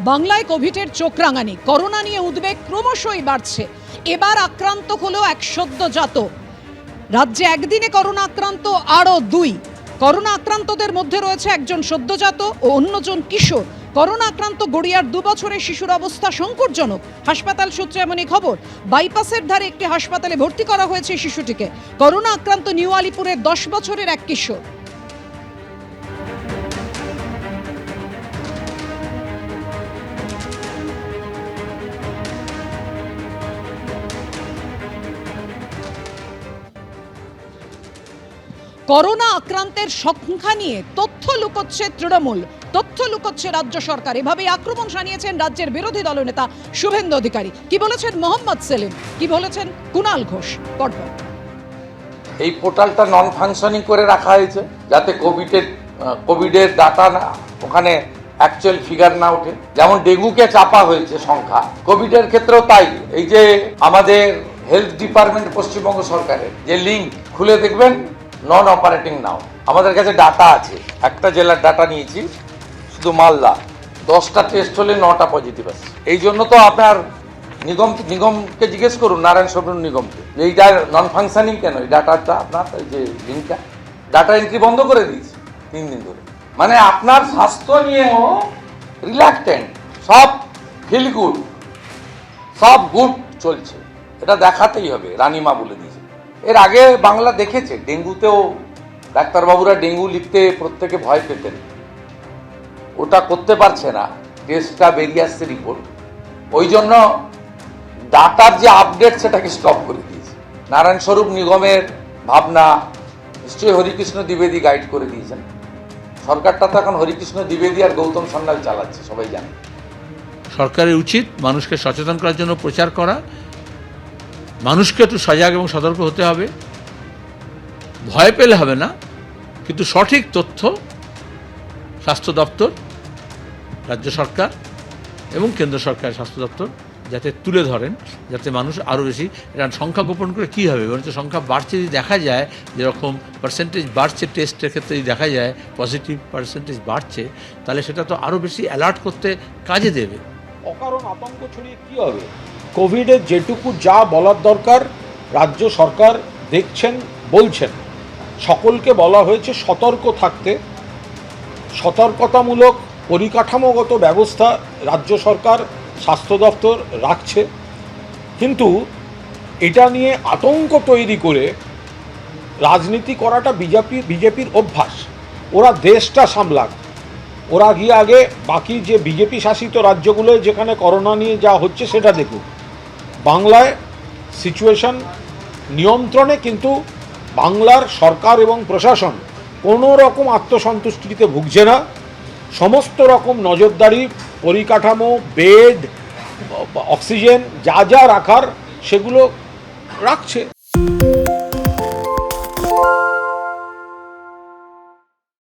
বাংলায় কোভিডের চোখ রাঙানি, করোনা নিয়ে উদ্বেগ ক্রমশই বাড়ছে। এবার আক্রান্ত হলো এক সদ্যজাত। রাজ্যে একদিনে করোনা আক্রান্ত আরও 2। করোনা আক্রান্তদের মধ্যে রয়েছে একজন সদ্যজাত ও অন্যজন কিশোর। করোনা আক্রান্ত গড়িয়ার 2 বছরের শিশুর অবস্থা সংকটজনক। হাসপাতাল সূত্রে এমনই খবর। বাইপাসের ধারে একটি হাসপাতালে ভর্তি করা হয়েছে শিশুটিকে। করোনা আক্রান্ত নিউ আলিপুরের 10 বছরের এক কিশোর। করোনা আক্রান্তের সংখ্যা নিয়ে তথ্য লুকোচ্ছে তৃণমূল, তথ্য লুকোচ্ছে রাজ্য সরকার। এভাবেই আক্রমণ শানিয়েছেন রাজ্যের বিরোধী দলনেতা শুভেন্দু অধিকারী। কি বলেছেন মোহাম্মদ সেলিম, কি বলেছেন কুণাল ঘোষ। পরপর এই পোর্টালটা নন ফাংশনিং করে রাখা হয়েছে যাতে কোভিডের ডাটা না, ওখানে অ্যাকচুয়াল ফিগার না ওঠে। যেমন ডেঙ্গুকে চাপা হয়েছে সংখ্যা, কোভিডের ক্ষেত্রেও তাই। এই যে আমাদের হেলথ ডিপার্টমেন্ট পশ্চিমবঙ্গ সরকারের যে লিঙ্ক খুলে দেখবেন নন অপারেটিং নাও। আমাদের কাছে ডাটা আছে, একটা জেলার ডাটা নিয়েছি, শুধু মালদা 10টা টেস্ট হলে 9টা পজিটিভ আছে। এই জন্য তো আপনার নিগমকে জিজ্ঞেস করুন, নারায়ণ স্বপ্ন নিগমকে, এইটা নন ফাংশনিং কেন। এই ডাটাটা আপনার যে লিঙ্কটা, ডাটা এন্ট্রি বন্ধ করে দিয়েছে 3 দিন ধরে। মানে আপনার স্বাস্থ্য নিয়েও রিল্যাক্টেন্ট, সব ফিল গুড, সব গুড চলছে। এটা দেখাতেই হবে, রানীমা বলে দিয়েছে। এর আগে বাংলা দেখেছে, ডেঙ্গুতেও ডাক্তারবাবুরা ডেঙ্গু লিখতে প্রত্যেকে ভয় পেতেন, ওটা করতে পারছে না, টেস্টটা বেরিয়ে আসছে রিপোর্ট। ওই জন্য ডাটার যে আপডেট সেটাকে স্টপ করে দিয়েছে। নারায়ণ স্বরূপ নিগমের ভাবনা নিশ্চয়ই হরিকৃষ্ণ দ্বিবেদী গাইড করে দিয়েছেন। সরকারটা তো এখন হরিকৃষ্ণ দ্বিবেদী আর গৌতম সান্যাল চালাচ্ছে, সবাই জানে। সরকারের উচিত মানুষকে সচেতন করার জন্য প্রচার করা, মানুষকে একটু সজাগ এবং সতর্ক হতে হবে। ভয় পেলে হবে না, কিন্তু সঠিক তথ্য স্বাস্থ্য দপ্তর, রাজ্য সরকার এবং কেন্দ্র সরকারের স্বাস্থ্য দপ্তর যাতে তুলে ধরেন, যাতে মানুষ আরও বেশি। এটা সংখ্যা গোপন করে কী হবে, বরঞ্চ সংখ্যা বাড়ছে যদি দেখা যায়, যেরকম পার্সেন্টেজ বাড়ছে টেস্টের ক্ষেত্রে যদি দেখা যায় পজিটিভ পার্সেন্টেজ বাড়ছে, তাহলে সেটা তো আরও বেশি অ্যালার্ট করতে কাজে দেবে। অকারণ আতঙ্ক ছড়িয়ে কী হবে? কোভিডের যেটুকু যা বলার দরকার রাজ্য সরকার দেখছেন, বলছেন। সকলকে বলা হয়েছে সতর্ক থাকতে। সতর্কতামূলক পরিকাঠামোগত ব্যবস্থা রাজ্য সরকার, স্বাস্থ্য দপ্তর রাখছে, কিন্তু এটা নিয়ে আতঙ্ক তৈরি করে রাজনীতি করাটা বিজেপির অভ্যাস। ওরা দেশটা সামলাক, ওরা গিয়ে আগে বাকি যে বিজেপি শাসিত রাজ্যগুলোয় যেখানে করোনা নিয়ে যা হচ্ছে সেটা দেখুক। বাংলায় সিচুয়েশন নিয়ন্ত্রণে, কিন্তু বাংলার সরকার এবং প্রশাসন কোনো রকম আত্মসন্তুষ্টিতে ভুগছে না। সমস্ত রকম নজরদারি, পরিকাঠামো, বেড, অক্সিজেন যা যা রাখার সেগুলো রাখছে।